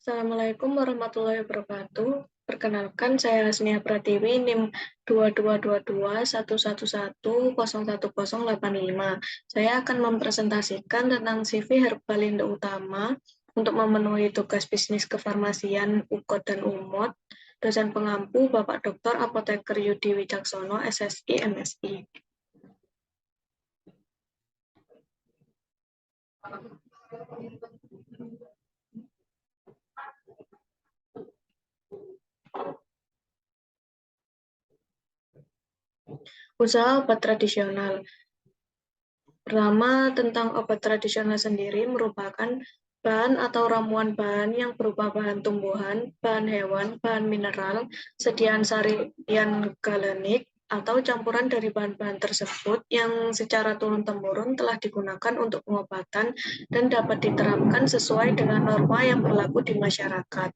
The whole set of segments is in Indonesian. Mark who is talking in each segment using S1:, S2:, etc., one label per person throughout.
S1: Assalamualaikum warahmatullahi wabarakatuh. Perkenalkan, saya Hasnia Pratiwi, NIM 222211101085. Saya akan mempresentasikan tentang CV Herbalindo Utama untuk memenuhi tugas bisnis kefarmasian UKOD dan UMOD. Dosen pengampu Bapak Dr. Apoteker Yudi Wicaksono, SSI, MSI. Usaha obat tradisional. Pertama, tentang obat tradisional sendiri merupakan bahan atau ramuan bahan yang berupa bahan tumbuhan, bahan hewan, bahan mineral, sediaan sarian galenik, atau campuran dari bahan-bahan tersebut yang secara turun-temurun telah digunakan untuk pengobatan dan dapat diterapkan sesuai dengan norma yang berlaku di masyarakat.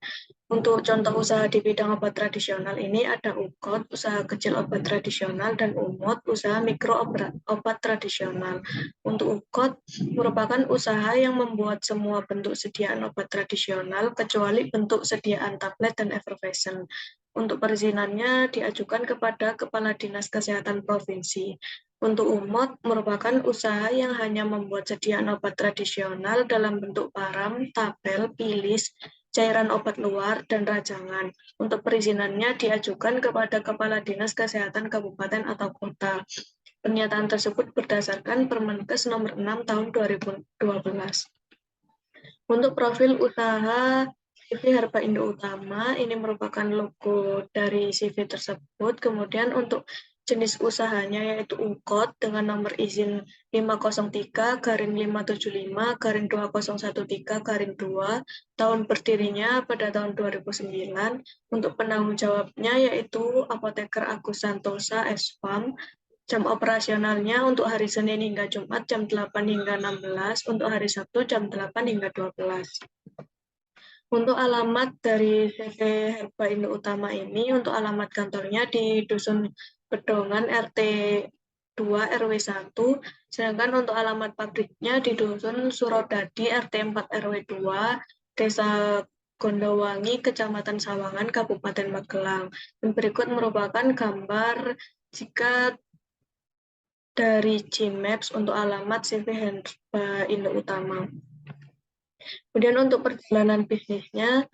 S1: Untuk contoh usaha di bidang obat tradisional ini ada UKOD, usaha kecil obat tradisional, dan UMOD, usaha mikro obat tradisional. Untuk UKOD merupakan usaha yang membuat semua bentuk sediaan obat tradisional kecuali bentuk sediaan tablet dan effervescent. Untuk perizinannya diajukan kepada Kepala Dinas Kesehatan Provinsi. Untuk UMOD merupakan usaha yang hanya membuat sediaan obat tradisional dalam bentuk param, tabel, pilis, cairan obat luar, dan rajangan. Untuk perizinannya diajukan kepada Kepala Dinas Kesehatan Kabupaten atau Kota. Pernyataan tersebut berdasarkan Permenkes nomor 6 tahun 2012. Untuk profil usaha CV Herbalindo Utama, ini merupakan logo dari CV tersebut. Kemudian untuk jenis usahanya yaitu UKOD dengan nomor izin 503-575-2013-2, tahun berdirinya pada tahun 2009. Untuk penanggung jawabnya yaitu Apoteker Agus Santosa, SPAM. Jam operasionalnya untuk hari Senin hingga Jumat jam 8 hingga 16, untuk hari Sabtu jam 8 hingga 12. Untuk alamat dari CV Herbalindo Utama ini, untuk alamat kantornya di Dusun Bedongan RT 2 RW 1, sedangkan untuk alamat pabriknya di Dusun Surodadi RT 4 RW 2, Desa Gondowangi, Kecamatan Sawangan, Kabupaten Magelang. Dan berikut merupakan gambar jika dari Gmaps untuk alamat CV Herbalindo Utama. Kemudian untuk perjalanan bisnisnya,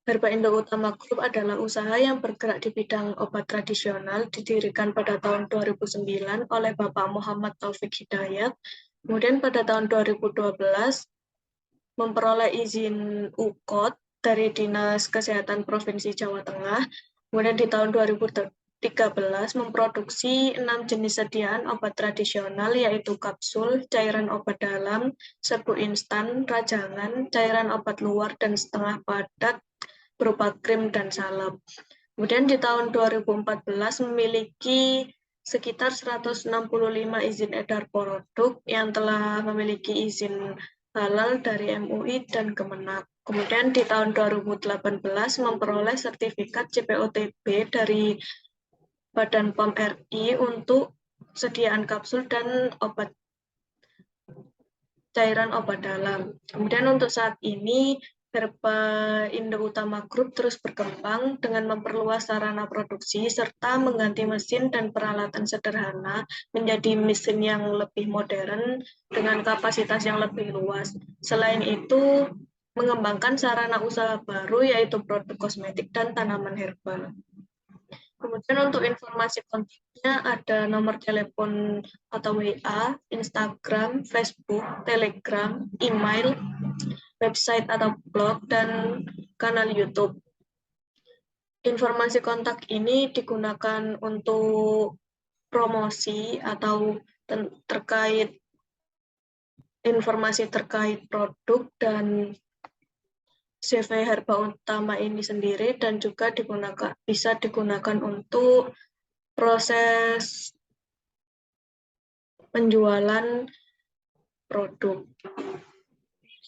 S1: Herbalindo Utama Group adalah usaha yang bergerak di bidang obat tradisional, didirikan pada tahun 2009 oleh Bapak Muhammad Taufik Hidayat. Kemudian pada tahun 2012 memperoleh izin UKOD dari Dinas Kesehatan Provinsi Jawa Tengah. Kemudian di tahun 2013 memproduksi 6 jenis sediaan obat tradisional, yaitu kapsul, cairan obat dalam, serbuk instan, rajangan, cairan obat luar, dan setengah padat berupa krim dan salep. Kemudian di tahun 2014 memiliki sekitar 165 izin edar produk yang telah memiliki izin halal dari MUI dan Kemenak. Kemudian di tahun 2018 memperoleh sertifikat CPOTB dari Badan POM RI untuk sediaan kapsul dan cairan obat dalam. Kemudian untuk saat ini, Herbalindo Utama Group terus berkembang dengan memperluas sarana produksi serta mengganti mesin dan peralatan sederhana menjadi mesin yang lebih modern dengan kapasitas yang lebih luas. Selain itu, mengembangkan sarana usaha baru yaitu produk kosmetik dan tanaman herbal. Kemudian untuk informasi kontaknya ada nomor telepon atau WA, Instagram, Facebook, Telegram, email, website atau blog, dan kanal YouTube. Informasi kontak ini digunakan untuk promosi atau terkait informasi terkait produk dan CV Herba Utama ini sendiri, dan juga bisa digunakan untuk proses penjualan produk.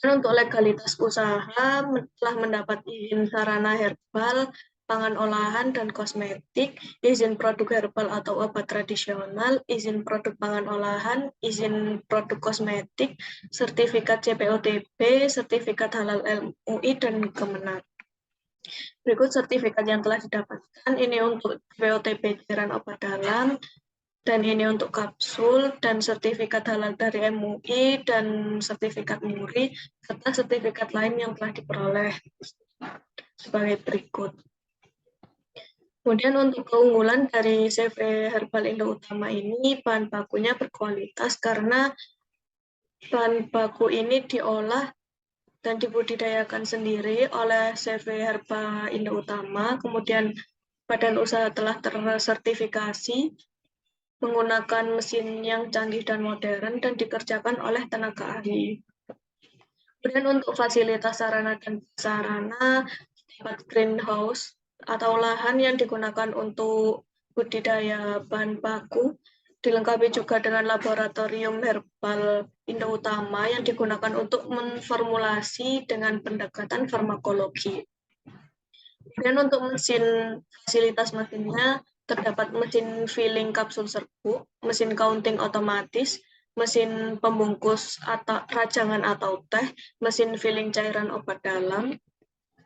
S1: Dan untuk legalitas usaha telah mendapat izin sarana herbal, pangan olahan dan kosmetik, izin produk herbal atau obat tradisional, izin produk pangan olahan, izin produk kosmetik, sertifikat CPOTB, sertifikat halal MUI dan Kemenak. Berikut sertifikat yang telah didapatkan. Ini untuk WOTP cairan obat dalam, dan ini untuk kapsul, dan sertifikat halal dari MUI, dan sertifikat MURI, serta sertifikat lain yang telah diperoleh sebagai berikut. Kemudian untuk keunggulan dari CV Herbal Indo Utama ini, bahan bakunya berkualitas karena bahan baku ini diolah dan dibudidayakan sendiri oleh CV Herbal Indo Utama, kemudian badan usaha telah tersertifikasi menggunakan mesin yang canggih dan modern dan dikerjakan oleh tenaga ahli. Kemudian untuk fasilitas sarana dan prasarana, tempat greenhouse atau lahan yang digunakan untuk budidaya bahan baku, dilengkapi juga dengan laboratorium herbal Indo Utama yang digunakan untuk menformulasi dengan pendekatan farmakologi. Kemudian untuk fasilitas mesinnya, terdapat mesin filling kapsul serbuk, mesin counting otomatis, mesin pembungkus atau rajangan atau teh, mesin filling cairan obat dalam,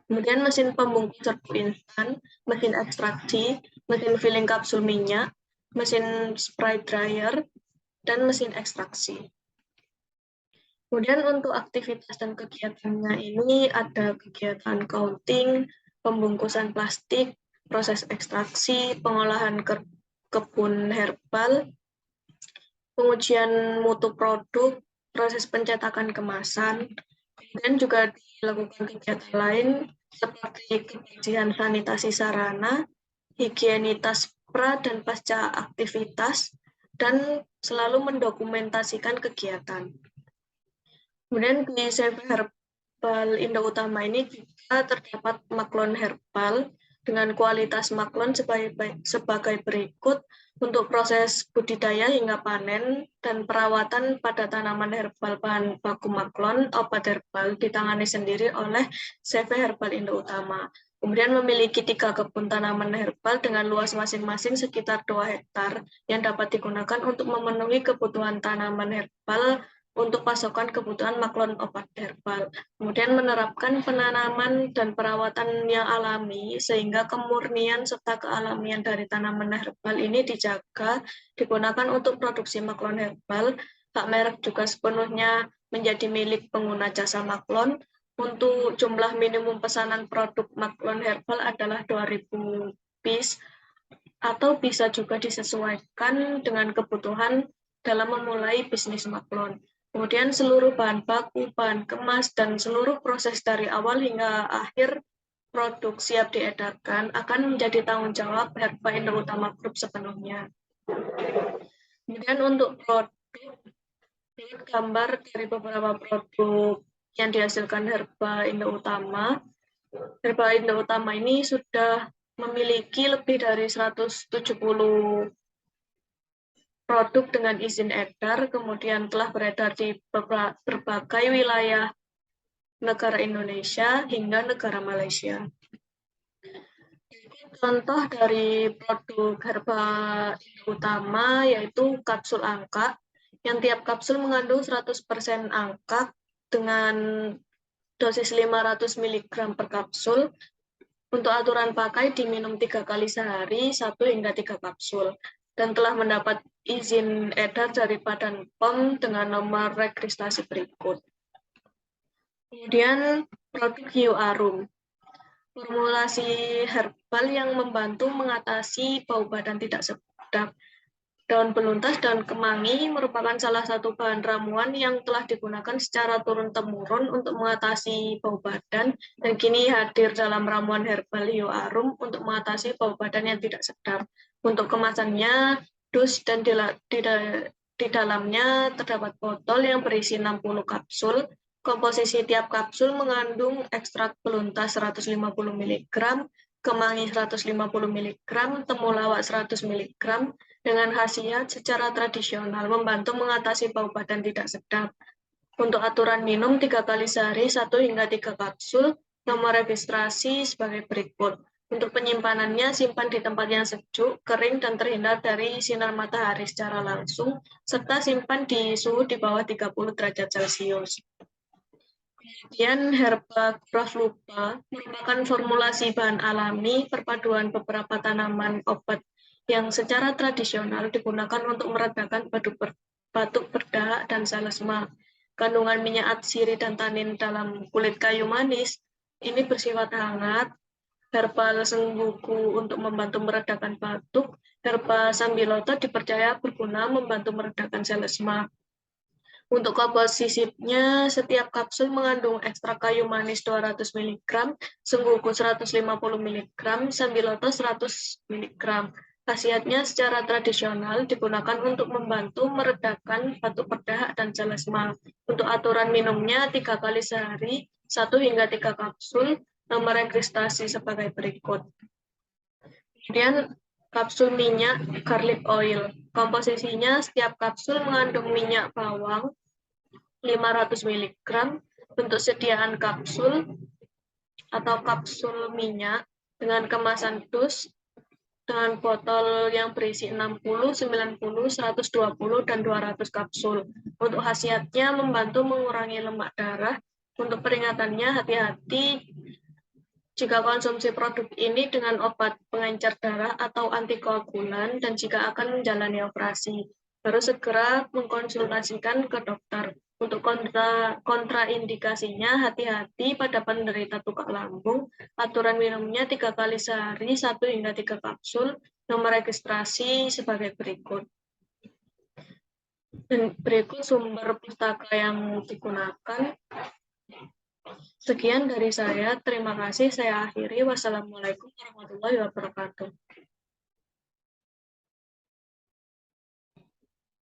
S1: kemudian mesin pembungkus serbuk instan, mesin ekstraksi, mesin filling kapsul minyak, mesin spray dryer, dan mesin ekstraksi. Kemudian untuk aktivitas dan kegiatannya ini ada kegiatan counting, pembungkusan plastik, proses ekstraksi, pengolahan kebun herbal, pengujian mutu produk, proses pencetakan kemasan, dan juga dilakukan kegiatan lain seperti kebersihan sanitasi sarana, higienitas pra dan pasca aktivitas, dan selalu mendokumentasikan kegiatan. Kemudian di CV Herbal Indo Utama ini juga terdapat maklon herbal dengan kualitas maklon sebagai berikut untuk proses budidaya hingga panen dan perawatan pada tanaman herbal bahan baku maklon, obat herbal ditangani sendiri oleh CV Herbal Indo Utama. Kemudian memiliki 3 kebun tanaman herbal dengan luas masing-masing sekitar 2 hektar yang dapat digunakan untuk memenuhi kebutuhan tanaman herbal untuk pasokan kebutuhan maklon obat herbal. Kemudian menerapkan penanaman dan perawatan yang alami sehingga kemurnian serta kealamian dari tanaman herbal ini dijaga, digunakan untuk produksi maklon herbal. Hak merek juga sepenuhnya menjadi milik pengguna jasa maklon. Untuk jumlah minimum pesanan produk maklon herbal adalah 2.000 piece atau bisa juga disesuaikan dengan kebutuhan dalam memulai bisnis maklon. Kemudian seluruh bahan baku, bahan kemas, dan seluruh proses dari awal hingga akhir produk siap diedarkan akan menjadi tanggung jawab Herba Indo Utama Group sepenuhnya. Kemudian untuk produk, ini gambar dari beberapa produk yang dihasilkan Herba Indo Utama. Herba Indo Utama ini sudah memiliki lebih dari 170 produk dengan izin edar, kemudian telah beredar di berbagai wilayah negara Indonesia hingga negara Malaysia. Contoh dari produk herba utama yaitu kapsul angka, yang tiap kapsul mengandung 100% angka dengan dosis 500 mg per kapsul. Untuk aturan pakai diminum 3 kali sehari, 1 hingga 3 kapsul. Dan telah mendapat izin edar dari Badan POM dengan nomor registrasi berikut. Kemudian produk hiu arum. Formulasi herbal yang membantu mengatasi bau badan tidak sedap. Daun beluntas, daun kemangi merupakan salah satu bahan ramuan yang telah digunakan secara turun-temurun untuk mengatasi bau badan dan kini hadir dalam ramuan herbal hiu arum untuk mengatasi bau badan yang tidak sedap. Untuk kemasannya, dus dan di dalamnya terdapat botol yang berisi 60 kapsul. Komposisi tiap kapsul mengandung ekstrak beluntas 150 mg, kemangi 150 mg, temulawak 100 mg, dengan khasiat secara tradisional membantu mengatasi bau badan tidak sedap. Untuk aturan minum 3 kali sehari, 1 hingga 3 kapsul, nomor registrasi sebagai berikut. Untuk penyimpanannya, simpan di tempat yang sejuk, kering, dan terhindar dari sinar matahari secara langsung, serta simpan di suhu di bawah 30 derajat Celcius. Kemudian herba Gravlupa merupakan formulasi bahan alami perpaduan beberapa tanaman obat yang secara tradisional digunakan untuk meredakan batuk berdahak dan salesma. Kandungan minyak atsiri dan tanin dalam kulit kayu manis ini bersifat hangat. Herba sengguku untuk membantu meredakan batuk. Herba sambiloto dipercaya berguna membantu meredakan selesma. Untuk komposisinya, setiap kapsul mengandung ekstrak kayu manis 200 mg, sengguku 150 mg, sambiloto 100 mg. Khasiatnya secara tradisional digunakan untuk membantu meredakan batuk berdahak dan selesma. Untuk aturan minumnya 3 kali sehari, 1 hingga 3 kapsul, nomor registrasi sebagai berikut. Kemudian kapsul minyak garlic oil. Komposisinya setiap kapsul mengandung minyak bawang 500 mg. Bentuk sediaan kapsul atau kapsul minyak dengan kemasan dus dengan botol yang berisi 60, 90, 120, dan 200 kapsul. Untuk khasiatnya membantu mengurangi lemak darah. Untuk peringatannya, hati-hati jika konsumsi produk ini dengan obat pengencer darah atau antikoagulan dan jika akan menjalani operasi, baru segera mengkonsultasikan ke dokter. Untuk kontraindikasinya, hati-hati pada penderita tukak lambung. Aturan minumnya 3 kali sehari, 1 hingga 3 kapsul. Nomor registrasi sebagai berikut. Dan berikut sumber pustaka yang digunakan. Sekian dari saya. Terima kasih. Saya akhiri. Wassalamualaikum warahmatullahi wabarakatuh.